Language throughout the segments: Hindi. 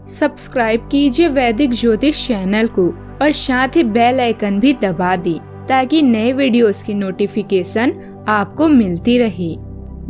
सब्सक्राइब कीजिए वैदिक ज्योतिष चैनल को और साथ ही बेल आइकन भी दबा दी ताकि नए वीडियोस की नोटिफिकेशन आपको मिलती रहे।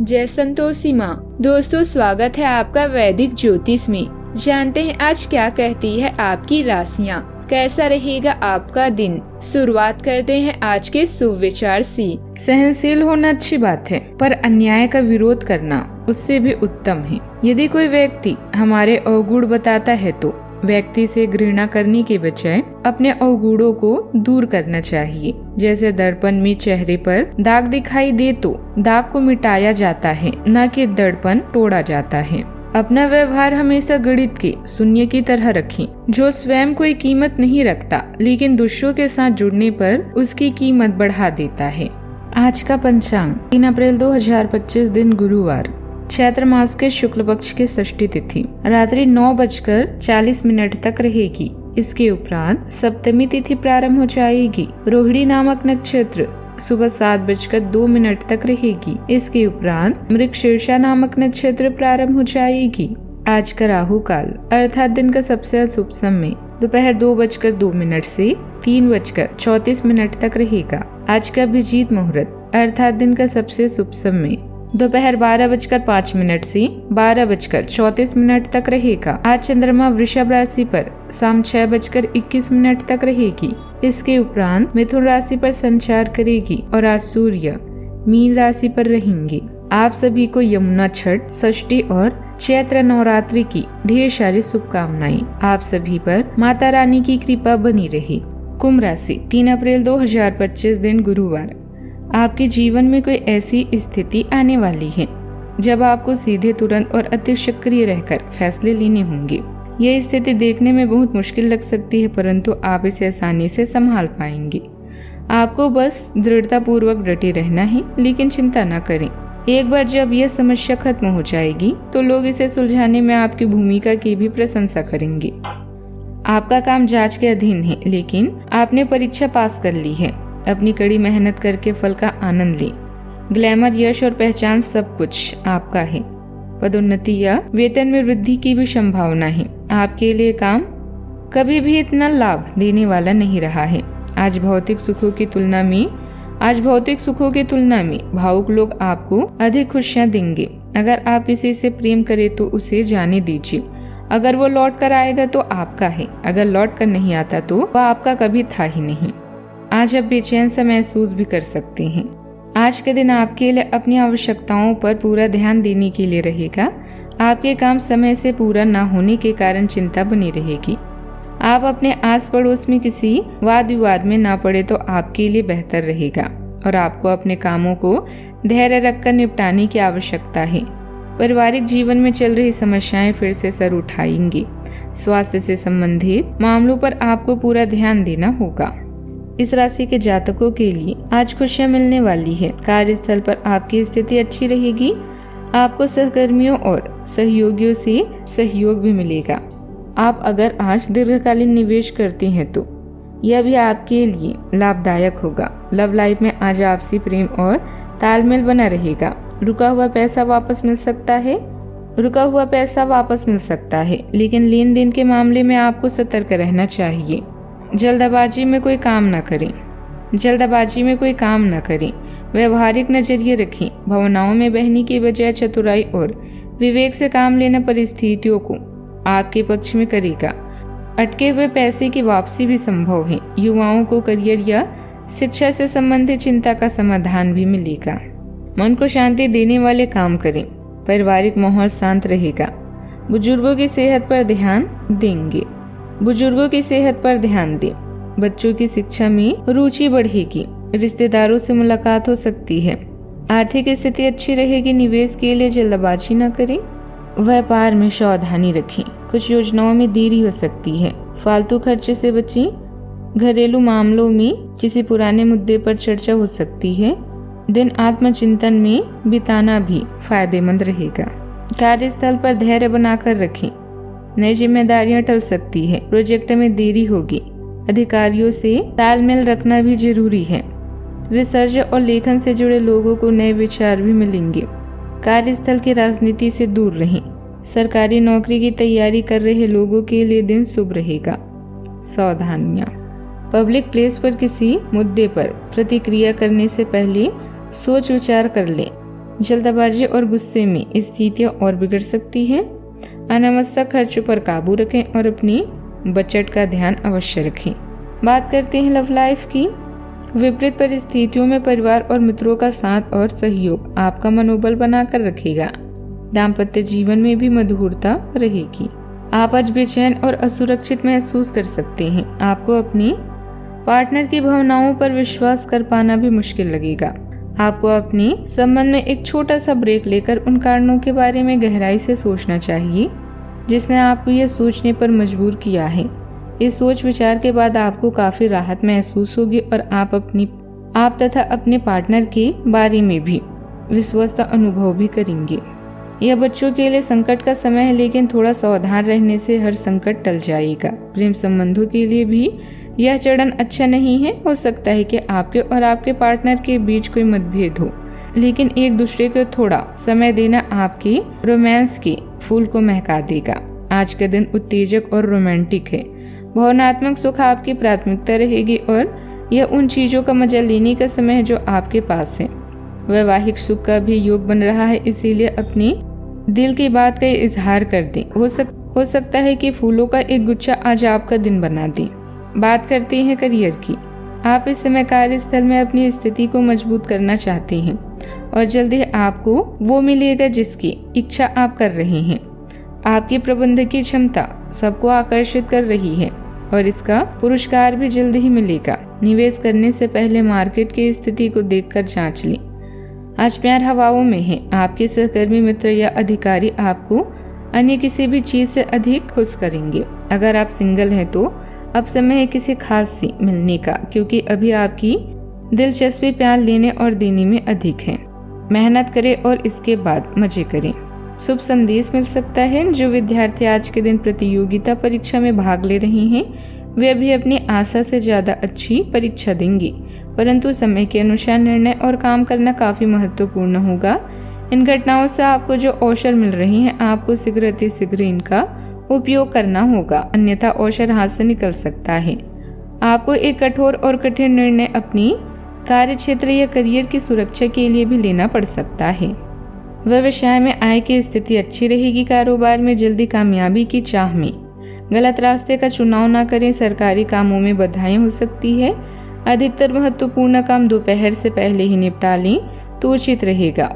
जय संतोषी माँ। दोस्तों, स्वागत है आपका वैदिक ज्योतिष में। जानते हैं आज क्या कहती है आपकी राशियाँ, कैसा रहेगा आपका दिन। शुरुआत करते हैं आज के शुभ विचार से। सहनशील होना अच्छी बात है, पर अन्याय का विरोध करना उससे भी उत्तम है। यदि कोई व्यक्ति हमारे अवगुण बताता है तो व्यक्ति से घृणा करने के बजाय अपने अवगुणों को दूर करना चाहिए। जैसे दर्पण में चेहरे पर दाग दिखाई दे तो दाग को मिटाया जाता है, न कि दर्पण तोड़ा जाता है। अपना व्यवहार हमेशा गणित के शून्य की तरह रखें। जो स्वयं कोई कीमत नहीं रखता लेकिन दूसरों के साथ जुड़ने पर उसकी कीमत बढ़ा देता है। आज का पंचांग 3 अप्रैल 2025 दिन गुरुवार, चैत्र मास के शुक्ल पक्ष की षष्ठी तिथि रात्रि 9:40 तक रहेगी। इसके उपरांत सप्तमी तिथि प्रारंभ हो जाएगी। रोहिणी नामक नक्षत्र सुबह 7:02 तक रहेगी। इसके उपरांत मृगशीर्षा नामक नक्षत्र प्रारंभ हो जाएगी। आज का राहु काल अर्थात दिन का सबसे अशुभ समय दोपहर 2:02 से 3:34 तक रहेगा। आज का अभिजीत मुहूर्त अर्थात दिन का सबसे शुभ समय दोपहर 12:05 से 12:34 तक रहेगा। आज चंद्रमा वृषभ राशि पर शाम 6:21 तक रहेगी। इसके उपरांत मिथुन राशि पर संचार करेगी और आज सूर्य मीन राशि पर रहेंगे। आप सभी को यमुना छठ, षष्ठी और चैत्र नवरात्रि की ढेर सारी शुभकामनाएं। आप सभी पर माता रानी की कृपा बनी रहे। कुंभ राशि 3 अप्रैल 2025 दिन गुरुवार, आपके जीवन में कोई ऐसी स्थिति आने वाली है जब आपको सीधे, तुरंत और अति सक्रिय रहकर फैसले लेने होंगे। यह स्थिति देखने में बहुत मुश्किल लग सकती है, परंतु आप इसे आसानी से संभाल पाएंगे। आपको बस दृढ़ता पूर्वक डटे रहना है, लेकिन चिंता न करें। एक बार जब यह समस्या खत्म हो जाएगी तो लोग इसे सुलझाने में आपकी भूमिका की भी प्रशंसा करेंगे। आपका काम जांच के अधीन है, लेकिन आपने परीक्षा पास कर ली है। अपनी कड़ी मेहनत करके फल का आनंद लें। ग्लैमर, यश और पहचान सब कुछ आपका है। पदोन्नति या वेतन में वृद्धि की भी संभावना है। आपके लिए काम कभी भी इतना लाभ देने वाला नहीं रहा है। आज भौतिक सुखों की तुलना में भावुक लोग आपको अधिक खुशियां देंगे। अगर आप किसी से प्रेम करें तो उसे जाने दीजिए। अगर वो लौट कर आएगा तो आपका है, अगर लौट कर नहीं आता तो वह आपका कभी था ही नहीं। आज आप बेचैन सा महसूस भी कर सकते हैं। आज के दिन आपके लिए अपनी आवश्यकताओं पर पूरा ध्यान देने के लिए रहेगा। आपके काम समय से पूरा न होने के कारण चिंता बनी रहेगी। आप अपने आस पड़ोस में किसी वाद विवाद में ना पड़े तो आपके लिए बेहतर रहेगा और आपको अपने कामों को धैर्य रखकर निपटाने की आवश्यकता है। पारिवारिक जीवन में चल रही समस्याएं फिर से सर उठाएंगी। स्वास्थ्य से संबंधित मामलों पर आपको पूरा ध्यान देना होगा। इस राशि के जातकों के लिए आज खुशियां मिलने वाली है। कार्यस्थल पर आपकी स्थिति अच्छी रहेगी। आपको सहकर्मियों और सहयोगियों से सहयोग भी मिलेगा। आप अगर आज दीर्घकालीन निवेश करते हैं तो यह भी आपके लिए लाभदायक होगा। लव लाइफ में आज आपसी प्रेम और तालमेल बना रहेगा। रुका हुआ पैसा वापस मिल सकता है, लेकिन लेन देन के मामले में आपको सतर्क रहना चाहिए। जल्दबाजी में कोई काम न करें। व्यवहारिक नजरिए रखें। भावनाओं में बहने की बजाय चतुराई और विवेक से काम लेना परिस्थितियों को आपके पक्ष में करेगा। अटके हुए पैसे की वापसी भी संभव है। युवाओं को करियर या शिक्षा से संबंधित चिंता का समाधान भी मिलेगा। मन को शांति देने वाले काम करें। पारिवारिक माहौल शांत रहेगा। बुजुर्गों की सेहत पर ध्यान दें। बच्चों की शिक्षा में रुचि बढ़ेगी। रिश्तेदारों से मुलाकात हो सकती है। आर्थिक स्थिति अच्छी रहेगी। निवेश के लिए जल्दबाजी न करें। व्यापार में सावधानी रखें। कुछ योजनाओं में देरी हो सकती है। फालतू खर्चे से बचें। घरेलू मामलों में किसी पुराने मुद्दे पर चर्चा हो सकती है। दिन आत्मचिंतन में बिताना भी फायदेमंद रहेगा। कार्यस्थल पर धैर्य बनाकर रखें। नई जिम्मेदारियां टल सकती है। प्रोजेक्ट में देरी होगी। अधिकारियों से तालमेल रखना भी जरूरी है। रिसर्च और लेखन से जुड़े लोगों को नए विचार भी मिलेंगे। कार्यस्थल की राजनीति से दूर रहें। सरकारी नौकरी की तैयारी कर रहे लोगों के लिए दिन शुभ रहेगा। सावधानियां, पब्लिक प्लेस पर किसी मुद्दे पर प्रतिक्रिया करने से पहले सोच विचार कर लें। जल्दबाजी और गुस्से में स्थितियां और बिगड़ सकती हैं। अनावश्यक खर्चों पर काबू रखें और अपनी बजट का ध्यान अवश्य रखें। बात करते हैं लव लाइफ की। विपरीत परिस्थितियों में परिवार और मित्रों का साथ और सहयोग आपका मनोबल बनाकर रखेगा। दाम्पत्य जीवन में भी मधुरता रहेगी। आप आज बेचैन और असुरक्षित महसूस कर सकते हैं। आपको अपनी पार्टनर की भावनाओं पर विश्वास कर पाना भी मुश्किल लगेगा। आपको अपने संबंध में एक छोटा सा ब्रेक लेकर उन कारणों के बारे में गहराई से सोचना चाहिए जिसने आपको यह सोचने पर मजबूर किया है। इस सोच विचार के बाद आपको काफी राहत महसूस होगी और आप तथा अपने पार्टनर के बारे में भी विश्वस्त अनुभव भी करेंगे। यह बच्चों के लिए संकट का समय है, लेकिन थोड़ा सावधान रहने से हर संकट टल जाएगा। प्रेम संबंधों के लिए भी यह चरण अच्छा नहीं है। हो सकता है कि आपके और आपके पार्टनर के बीच कोई मतभेद हो, लेकिन एक दूसरे को थोड़ा समय देना आपकी रोमांस के फूल को महका देगा। आज का दिन उत्तेजक और रोमांटिक है। भावनात्मक सुख आपकी प्राथमिकता रहेगी और यह उन चीजों का मजा लेने का समय है जो आपके पास है। वैवाहिक सुख का भी योग बन रहा है, इसीलिए अपनी दिल की बात का इजहार कर दें। हो सकता है कि फूलों का एक गुच्छा आज आपका दिन बना दे। बात करते हैं करियर की। आप इस समय कार्यस्थल में अपनी स्थिति को मजबूत करना चाहते हैं और जल्द ही आपको वो मिलेगा जिसकी इच्छा आप कर रहे हैं। आपकी प्रबंधकीय क्षमता सबको आकर्षित कर रही है और इसका पुरस्कार भी जल्द ही मिलेगा। निवेश करने से पहले मार्केट की स्थिति को देखकर जांच लें। आज प्यार हवाओं में है। आपके सहकर्मी मित्र या अधिकारी आपको अन्य किसी भी चीज से अधिक खुश करेंगे। अगर आप सिंगल हैं तो अब समय है किसी खास से मिलने का, क्योंकि अभी आपकी दिलचस्पी प्यार लेने और देने में अधिक है। मेहनत करें और इसके बाद मजे करें। शुभ संदेश मिल सकता है। जो विद्यार्थी आज के दिन प्रतियोगिता परीक्षा में भाग ले रहे हैं वे अभी अपनी आशा से ज्यादा अच्छी परीक्षा देंगे, परंतु समय के अनुसार निर्णय और काम करना काफी महत्वपूर्ण होगा। इन घटनाओं से आपको जो अवसर मिल रहे हैं आपको शीघ्र इनका उपयोग करना होगा, अन्यथा अवसर हाथ से निकल सकता है। आपको एक कठोर और कठिन निर्णय अपनी कार्य क्षेत्र या करियर की सुरक्षा के लिए भी लेना पड़ सकता है। व्यवसाय में आय की स्थिति अच्छी रहेगी। कारोबार में जल्दी कामयाबी की चाह में गलत रास्ते का चुनाव न करें। सरकारी कामों में बाधाएं हो सकती है। अधिकतर महत्वपूर्ण काम दोपहर से पहले ही निपटा लें तो उचित रहेगा।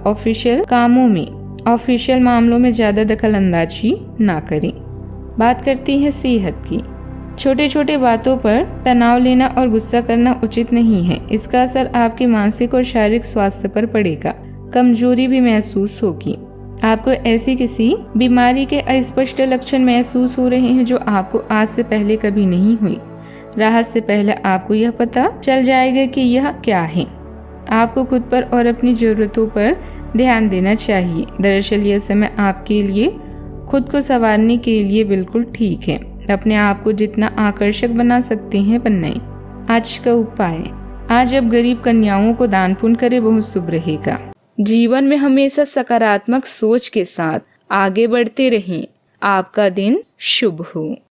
ऑफिशियल मामलों में ज्यादा दखल अंदाजी ना करें। बात करती है सेहत की। छोटे छोटे बातों पर तनाव लेना और गुस्सा करना उचित नहीं है। इसका असर आपके मानसिक और शारीरिक स्वास्थ्य पर पड़ेगा। कमजोरी भी महसूस होगी। आपको ऐसी किसी बीमारी के अस्पष्ट लक्षण महसूस हो रहे हैं जो आपको आज से पहले कभी नहीं हुई। राहत से पहले आपको यह पता चल जाएगा कि यह क्या है। आपको खुद पर और अपनी जरूरतों पर ध्यान देना चाहिए। दरअसल यह समय आपके लिए खुद को संवारने के लिए बिल्कुल ठीक है। अपने आप को जितना आकर्षक बना सकते हैं बनाएं। आज का उपाय, आज अब गरीब कन्याओं को दान पुण्य करें, बहुत शुभ रहेगा। जीवन में हमेशा सकारात्मक सोच के साथ आगे बढ़ते रहें। आपका दिन शुभ हो।